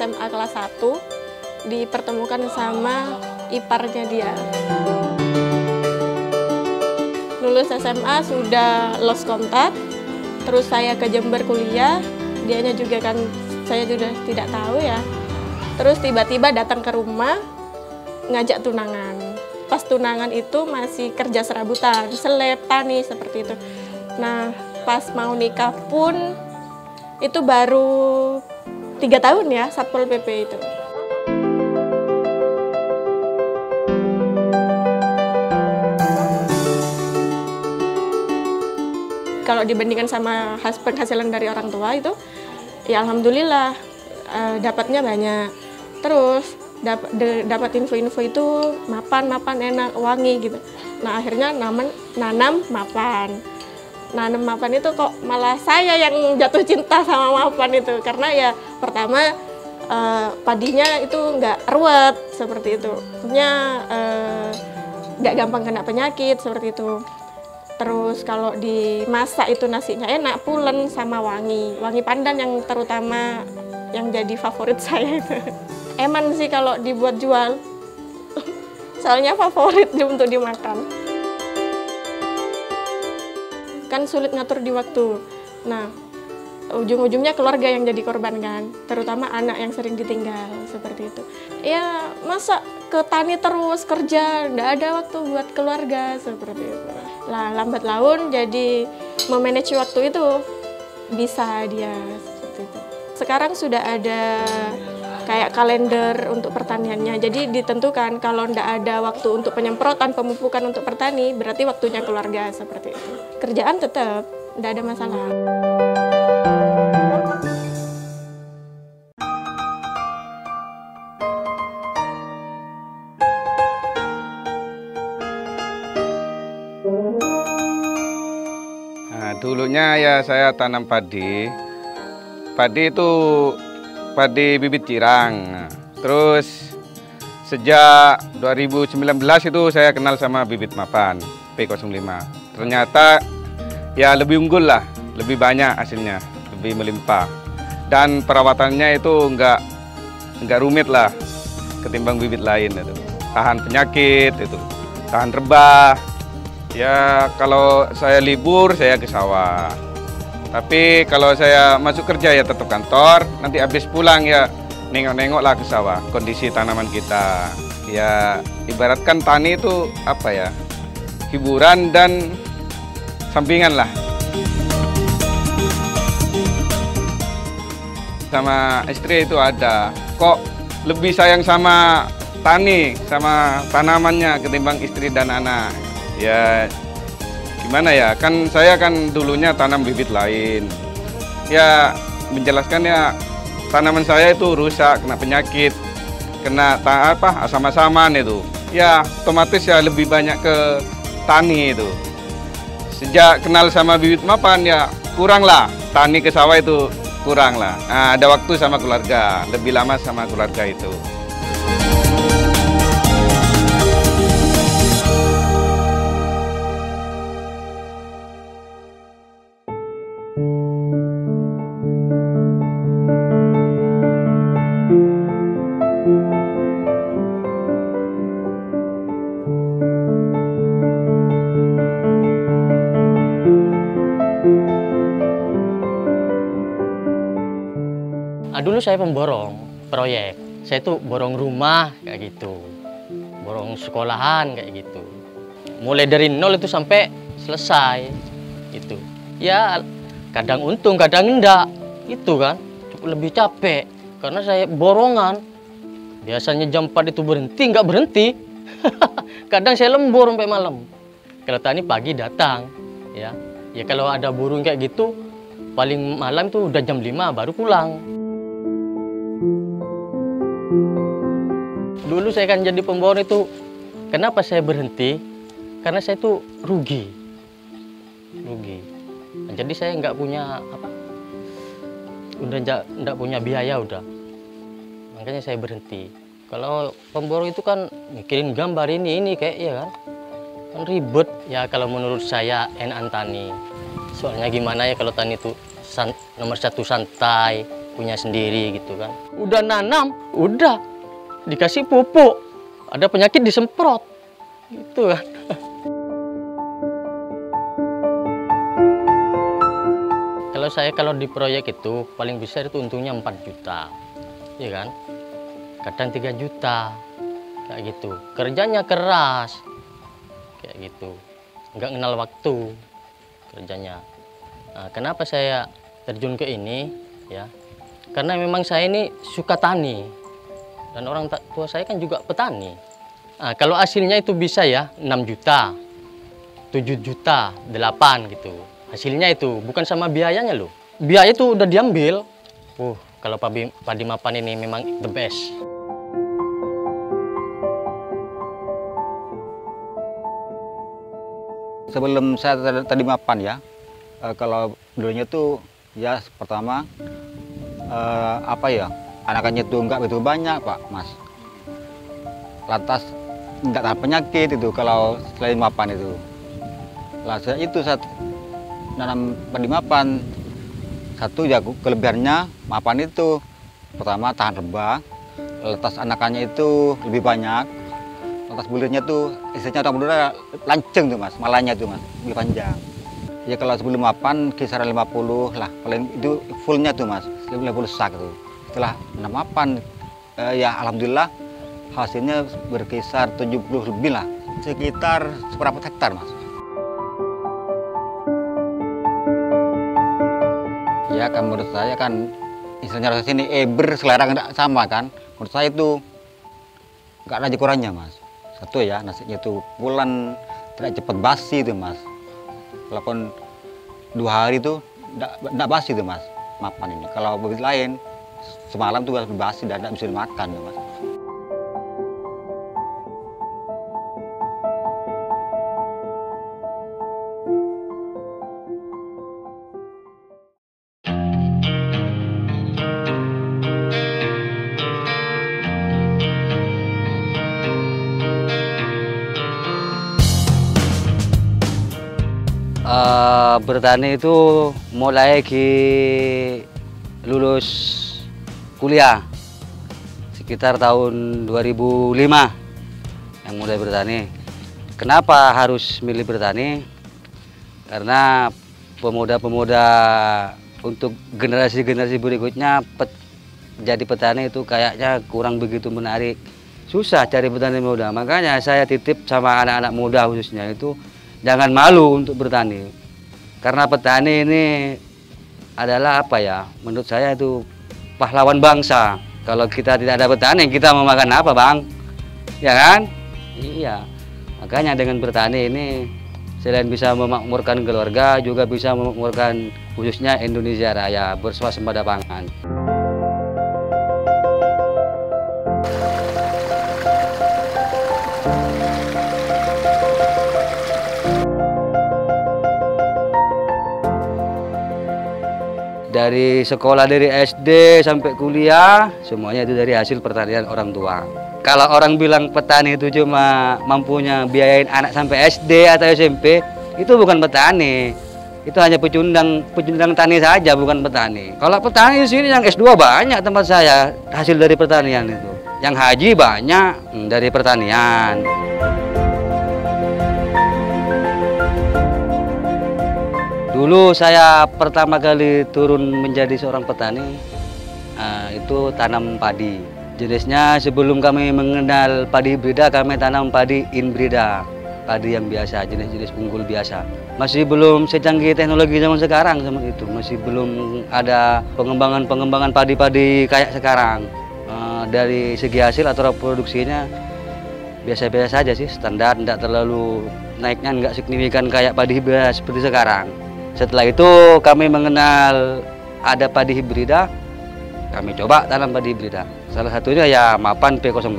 SMA kelas 1 dipertemukan sama iparnya dia. Lulus SMA sudah lost kontak, terus saya ke Jember kuliah, dianya juga kan saya sudah tidak tahu ya. Terus tiba-tiba datang ke rumah, ngajak tunangan. Pas tunangan itu masih kerja serabutan, seleb, tani, seperti itu. Nah, pas mau nikah pun itu baru 3 tahun ya, Satpol PP itu. Kalau dibandingkan sama penghasilan dari orang tua itu, ya alhamdulillah dapatnya banyak. Terus dapat info-info itu mapan enak, wangi gitu. Nah akhirnya nanam mapan. Nanam mapan itu kok malah saya yang jatuh cinta sama mapan itu, karena ya pertama padinya itu nggak ruwet seperti itu, maksudnya nggak gampang kena penyakit seperti itu. Terus kalau dimasak itu nasinya enak, pulen sama wangi pandan yang terutama yang jadi favorit saya itu. Eman sih kalau dibuat jual, soalnya favorit untuk dimakan. Kan sulit ngatur di waktu. Nah, ujung-ujungnya keluarga yang jadi korban kan, terutama anak yang sering ditinggal seperti itu. Ya masa ke tani terus kerja, nggak ada waktu buat keluarga seperti itu. Lah lambat laun jadi memanage waktu itu bisa dia seperti itu. Sekarang sudah ada kayak kalender untuk pertaniannya, jadi ditentukan kalau nggak ada waktu untuk penyemprotan, pemupukan untuk petani, berarti waktunya keluarga seperti itu. Kerjaan tetap, nggak ada masalah. Nah, dulunya ya saya tanam padi. Padi itu padi bibit cirang. Nah, terus sejak 2019 itu saya kenal sama bibit mapan P05. Ternyata ya lebih unggul lah, lebih banyak hasilnya, lebih melimpah. Dan perawatannya itu enggak rumit lah ketimbang bibit lain itu. Tahan penyakit itu, tahan rebah. Ya kalau saya libur saya ke sawah. Tapi kalau saya masuk kerja ya tetap kantor, nanti habis pulang ya nengok-nengok lah ke sawah, kondisi tanaman kita. Ya ibaratkan tani itu apa ya, hiburan dan sampingan lah. Sama istri itu ada, kok lebih sayang sama tani, sama tanamannya ketimbang istri dan anak. Ya gimana ya, kan saya kan dulunya tanam bibit lain. Ya menjelaskan ya tanaman saya itu rusak, kena penyakit, kena asam-asaman itu. Ya otomatis ya lebih banyak ke tani itu. Sejak kenal sama bibit mapan ya kurang lah, tani ke sawah itu kurang lah. Nah, ada waktu sama keluarga, lebih lama sama keluarga itu. Dulu saya pemborong proyek, saya tuh borong rumah kayak gitu, borong sekolahan kayak gitu. Mulai dari nol itu sampai selesai itu. Ya kadang untung, kadang enggak, itu kan lebih capek karena saya borongan. Biasanya jam 4 itu berhenti, nggak berhenti. Kadang saya lembur sampai malam. Kalau tani pagi datang, ya kalau ada burung kayak gitu, paling malam itu udah jam 5 baru pulang. Dulu saya kan jadi pemborong itu, kenapa saya berhenti? Karena saya itu rugi. Nah, jadi saya nggak punya udah nggak punya biaya udah. Makanya saya berhenti. Kalau pemborong itu kan mikirin gambar ini kayak ya kan ribet. Ya kalau menurut saya enakan tani. Soalnya gimana ya, kalau tani itu nomor 1 santai, punya sendiri gitu kan. Udah nanam, udah dikasih pupuk, ada penyakit disemprot gitu kan. Kalau di proyek itu paling besar itu untungnya 4 juta, ya kan? Kadang 3 juta, kayak gitu. Kerjanya keras, kayak gitu. Nggak kenal waktu kerjanya. Nah, kenapa saya terjun ke ini? Ya, karena memang saya ini suka tani dan orang tua saya kan juga petani. Nah, kalau hasilnya itu bisa ya 6 juta, 7 juta, 8 gitu. Hasilnya itu bukan sama biayanya loh. Biaya itu udah diambil. Kalau padi mapan ini memang the best. Sebelum saya tadi mapan ya, kalau dulunya tuh ya pertama anakannya tuh nggak begitu banyak Pak Mas. Lantas nggak tahan penyakit itu kalau selain mapan itu. Lah itu saat nanam padi mapan, satu ya kelebihannya mapan itu pertama tahan rebah, lantas anakannya itu lebih banyak, lantas bulirnya tuh istilahnya orang Madura lanceng tuh Mas, malanya tuh Mas, lebih panjang. Ya kalau sebelum mapan kisaran 50 lah, paling itu fullnya tuh Mas, 50 sak tuh. Setelah nanam mapan ya alhamdulillah hasilnya berkisar 70 lebih lah, sekitar seberapa hektar Mas. Ya kan menurut saya kan istilahnya rasa sini berselera nggak sama kan. Menurut saya itu nggak ada kurangnya Mas. Satu ya nasinya itu pulan tidak cepat basi itu Mas. Walaupun 2 hari itu nggak basi itu Mas mapan ini. Kalau bibit lain semalam tuh basi dan nggak bisa dimakan ya Mas. Bertani itu mulai lulus kuliah sekitar tahun 2005 yang mulai bertani. Kenapa harus milih bertani? Karena pemuda-pemuda untuk generasi-generasi berikutnya jadi petani itu kayaknya kurang begitu menarik. Susah cari petani muda. Makanya saya titip sama anak-anak muda khususnya itu jangan malu untuk bertani. Karena petani ini adalah apa ya? Menurut saya itu pahlawan bangsa. Kalau kita tidak ada petani, kita mau makan apa, Bang? Ya kan? Iya. Makanya dengan bertani ini selain bisa memakmurkan keluarga, juga bisa memakmurkan khususnya Indonesia Raya, berswasembada pangan. Dari sekolah, dari SD sampai kuliah, semuanya itu dari hasil pertanian orang tua. Kalau orang bilang petani itu cuma mampunya biayain anak sampai SD atau SMP, itu bukan petani. Itu hanya pecundang tani saja, bukan petani. Kalau petani di sini yang S2 banyak tempat saya, hasil dari pertanian itu. Yang haji banyak dari pertanian. Dulu saya pertama kali turun menjadi seorang petani, itu tanam padi. Jenisnya sebelum kami mengenal padi hibrida, kami tanam padi inbrida, padi yang biasa, jenis-jenis unggul biasa. Masih belum secanggih teknologi zaman sekarang sama itu, masih belum ada pengembangan padi-padi kayak sekarang. Dari segi hasil atau produksinya biasa-biasa saja sih, standar, tidak terlalu naiknya, nggak signifikan kayak padi hibrida seperti sekarang. Setelah itu kami mengenal ada padi hibrida, kami coba tanam padi hibrida. Salah satunya ya Mapan P05.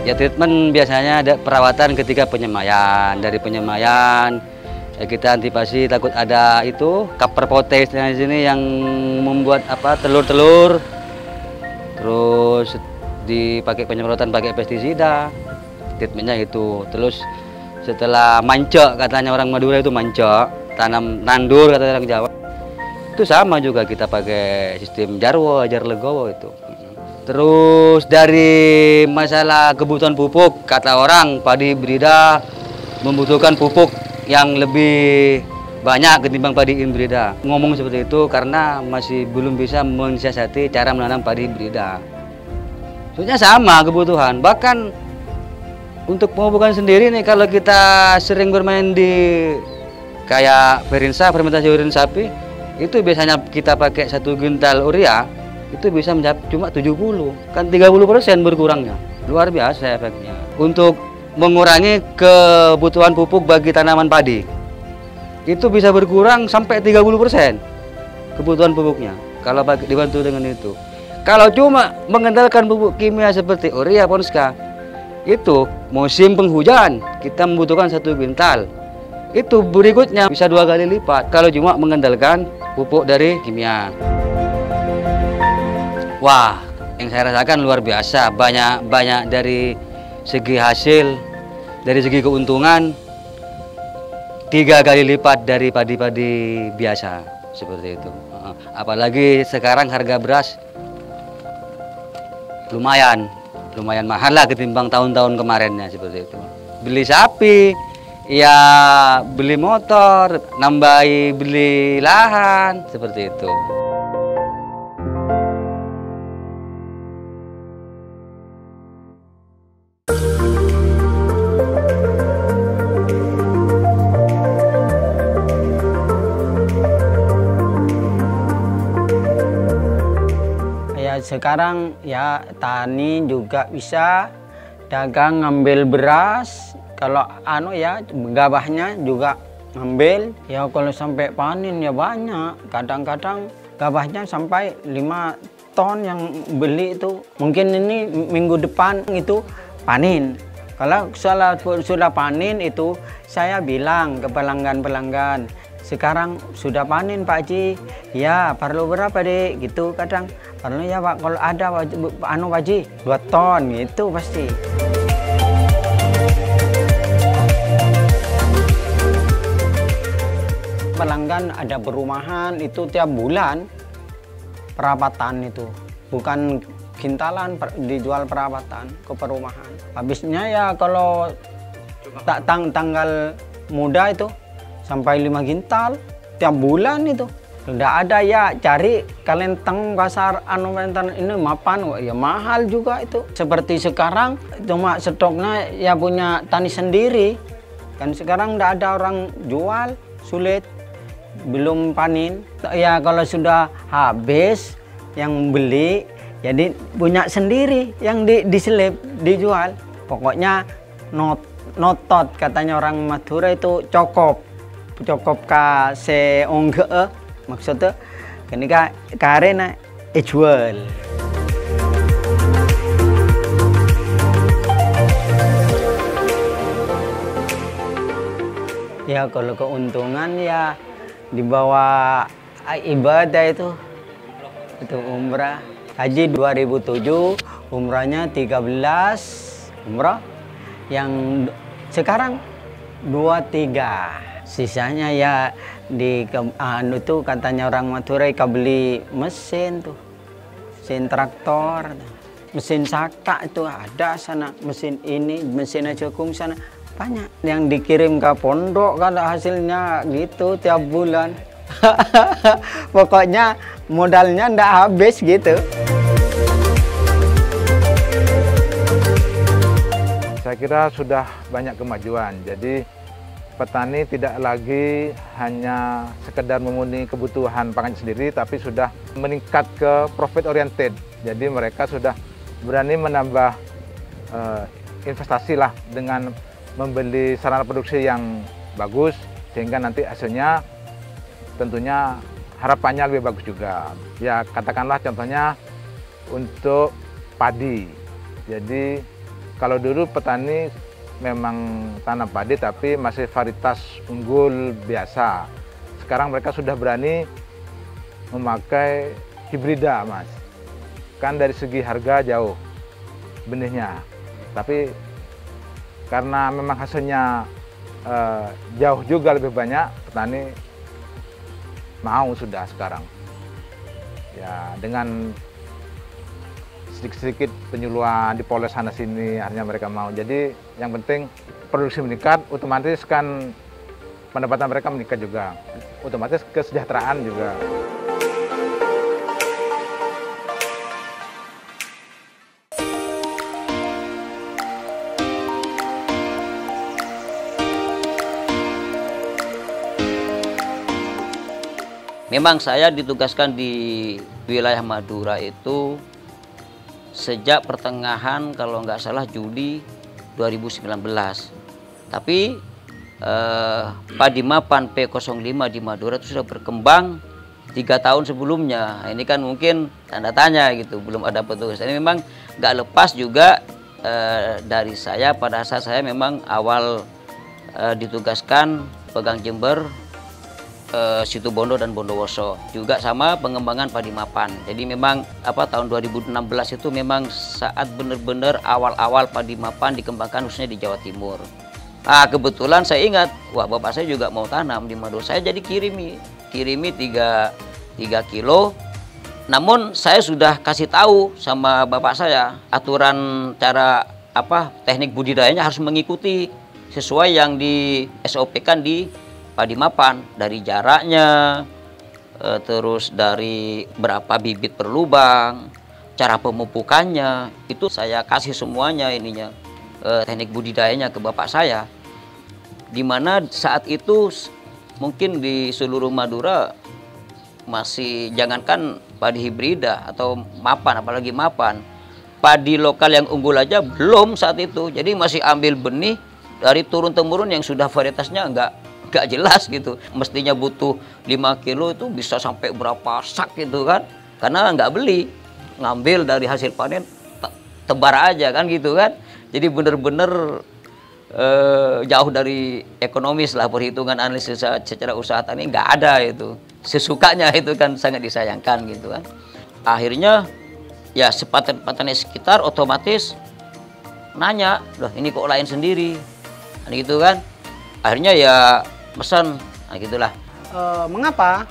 Ya treatment biasanya ada perawatan ketika penyemaian. Dari penyemaian ya kita antisipasi takut ada itu cover potash di sini yang membuat telur-telur. Terus dipakai penyemprotan pakai pestisida. Treatmentnya itu. Terus setelah mancok, katanya orang Madura itu mancok, tanam nandur kata orang Jawa. Itu sama juga kita pakai sistem jarwo, jar legowo itu. Terus dari masalah kebutuhan pupuk, kata orang padi hibrida membutuhkan pupuk yang lebih banyak ketimbang padi hibrida. Ngomong seperti itu karena masih belum bisa mensiasati cara menanam padi hibrida. Sebenarnya sama kebutuhan. Bahkan untuk pemupukan sendiri nih, kalau kita sering bermain di kayak fermentasi urin sapi, itu biasanya kita pakai 1 quintal urea itu bisa mencapai cuma 70, kan 30% berkurangnya. Luar biasa efeknya. Untuk mengurangi kebutuhan pupuk bagi tanaman padi, itu bisa berkurang sampai 30% kebutuhan pupuknya kalau dibantu dengan itu. Kalau cuma mengandalkan pupuk kimia seperti urea, Ponska, itu musim penghujan kita membutuhkan 1 quintal. Itu berikutnya bisa 2 kali lipat kalau cuma mengandalkan pupuk dari kimia. Wah, yang saya rasakan luar biasa, banyak dari segi hasil, dari segi keuntungan 3 kali lipat dari padi-padi biasa seperti itu. Apalagi sekarang harga beras lumayan mahal lah ketimbang tahun-tahun kemarinnya seperti itu. Beli sapi, ya beli motor, nambahi beli lahan seperti itu. Sekarang ya tani juga bisa dagang, ngambil beras. Kalau ya gabahnya juga ngambil. Ya kalau sampai panen ya banyak. Kadang-kadang gabahnya sampai 5 ton yang beli itu. Mungkin ini minggu depan itu panen. Kalau sudah panen itu saya bilang ke pelanggan-pelanggan, sekarang sudah panen Pak Haji, ya perlu berapa dek gitu. Kadang perlu ya Pak, kalau ada Pak Haji 2 ton gitu pasti. Pelanggan ada perumahan itu tiap bulan perawatan itu, bukan kintalan, dijual perawatan ke perumahan. Habisnya ya kalau tanggal muda itu sampai 5 kintal tiap bulan itu. Udah ada ya cari kalenteng pasar ini mapan, ya mahal juga itu. Seperti sekarang cuma stoknya ya punya tani sendiri. Kan sekarang udah ada orang jual, sulit, belum panen. Ya kalau sudah habis yang beli, jadi punya sendiri yang diselip, dijual. Pokoknya notot katanya orang Madura itu cokop ka seongge, maksudnya kenika karena jual. Ya kalau keuntungan ya di bawah ibadah itu umrah. Haji 2007, umrahnya 13 umrah. Yang sekarang 23. Sisanya ya di itu katanya orang Madura beli mesin tuh, mesin traktor, mesin saka itu ada sana, mesin ini, mesin jagung sana banyak yang dikirim ke pondok kalau hasilnya gitu tiap bulan. Pokoknya modalnya ndak habis gitu. Saya kira sudah banyak kemajuan, jadi petani tidak lagi hanya sekedar memenuhi kebutuhan pangan sendiri, tapi sudah meningkat ke profit oriented. Jadi mereka sudah berani menambah investasi lah dengan membeli sarana produksi yang bagus, sehingga nanti hasilnya tentunya harapannya lebih bagus juga. Ya katakanlah contohnya untuk padi. Jadi kalau dulu petani memang tanam padi tapi masih varietas unggul biasa. Sekarang mereka sudah berani memakai hibrida, Mas. Kan dari segi harga jauh benihnya. Tapi karena memang hasilnya jauh juga lebih banyak, petani mau sudah sekarang. Ya dengan sedikit-sedikit penyuluhan dipoles sana sini, akhirnya mereka mau. Jadi yang penting produksi meningkat, otomatis kan pendapatan mereka meningkat juga, otomatis kesejahteraan juga. Memang saya ditugaskan di wilayah Madura itu sejak pertengahan kalau nggak salah Juli 2019. Tapi padi mapan P05 di Madura itu sudah berkembang 3 tahun sebelumnya. Ini kan mungkin tanda tanya gitu, belum ada petugas. Ini memang nggak lepas juga dari saya pada saat saya memang awal ditugaskan pegang Jember, Situbondo dan Bondowoso, juga sama pengembangan padi mapan. Jadi memang tahun 2016 itu memang saat benar-benar awal-awal padi mapan dikembangkan khususnya di Jawa Timur. Nah, kebetulan saya ingat, wah bapak saya juga mau tanam di Madura. Saya jadi kirimi 3 kilo. Namun saya sudah kasih tahu sama bapak saya aturan cara teknik budidayanya harus mengikuti sesuai yang di SOP-kan di padi mapan, dari jaraknya, terus dari berapa bibit per lubang, cara pemupukannya, itu saya kasih semuanya ininya, teknik budidayanya ke bapak saya. Dimana saat itu mungkin di seluruh Madura masih jangankan padi hibrida atau mapan, apalagi mapan, padi lokal yang unggul aja belum saat itu. Jadi masih ambil benih dari turun-temurun yang sudah varietasnya nggak jelas gitu. Mestinya butuh 5 kilo itu bisa sampai berapa sak gitu kan, karena nggak beli, ngambil dari hasil panen tebar aja kan gitu kan. Jadi bener-bener jauh dari ekonomis lah, perhitungan analisis secara usaha tani nggak ada itu. Sesukanya itu kan sangat disayangkan gitu kan. Akhirnya ya petani sekitar otomatis nanya, loh ini kok lain sendiri gitu kan. Akhirnya ya pesan, nah gitulah. Mengapa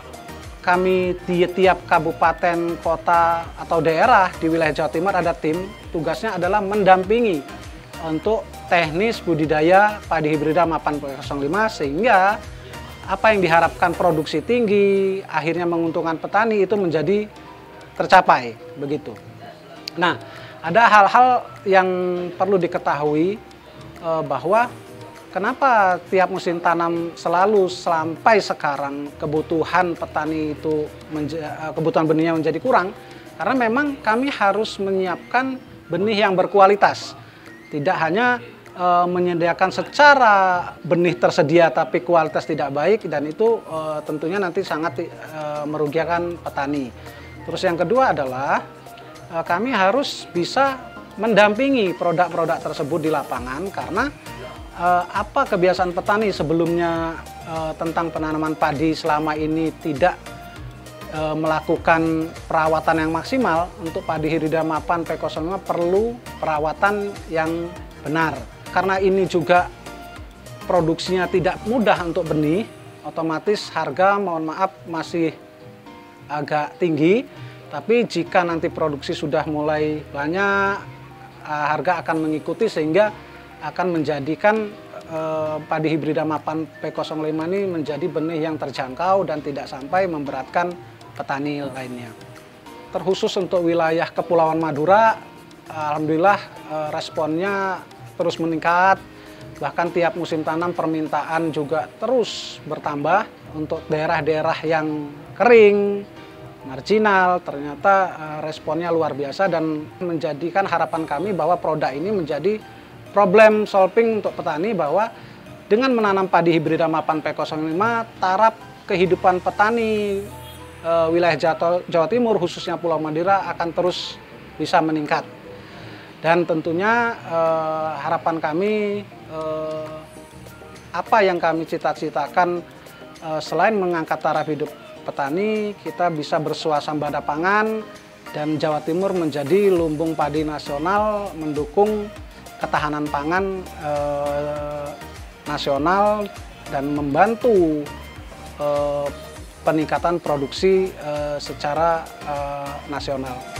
kami di tiap kabupaten, kota, atau daerah di wilayah Jawa Timur ada tim, tugasnya adalah mendampingi untuk teknis budidaya padi hibrida mapan P05 sehingga apa yang diharapkan produksi tinggi, akhirnya menguntungkan petani itu menjadi tercapai, begitu. Nah, ada hal-hal yang perlu diketahui bahwa kenapa tiap musim tanam selalu sampai sekarang kebutuhan petani itu kebutuhan benihnya menjadi kurang? Karena memang kami harus menyiapkan benih yang berkualitas. Tidak hanya menyediakan secara benih tersedia tapi kualitas tidak baik, dan itu tentunya nanti sangat merugikan petani. Terus yang kedua adalah kami harus bisa mendampingi produk-produk tersebut di lapangan, karena apa kebiasaan petani sebelumnya tentang penanaman padi selama ini tidak melakukan perawatan yang maksimal. Untuk padi hibrida mapan P05 perlu perawatan yang benar. Karena ini juga produksinya tidak mudah untuk benih, otomatis harga mohon maaf masih agak tinggi. Tapi jika nanti produksi sudah mulai banyak, harga akan mengikuti sehingga akan menjadikan padi hibrida mapan P05 ini menjadi benih yang terjangkau dan tidak sampai memberatkan petani lainnya. Terkhusus untuk wilayah Kepulauan Madura, alhamdulillah responnya terus meningkat. Bahkan tiap musim tanam permintaan juga terus bertambah. Untuk daerah-daerah yang kering, marginal, ternyata responnya luar biasa dan menjadikan harapan kami bahwa produk ini menjadi problem solving untuk petani, bahwa dengan menanam padi hibrida mapan P05 taraf kehidupan petani wilayah Jawa Timur khususnya Pulau Madura akan terus bisa meningkat. Dan tentunya harapan kami apa yang kami cita-citakan, selain mengangkat taraf hidup petani, kita bisa bersuasembada pangan dan Jawa Timur menjadi lumbung padi nasional, mendukung ketahanan pangan nasional dan membantu peningkatan produksi secara nasional.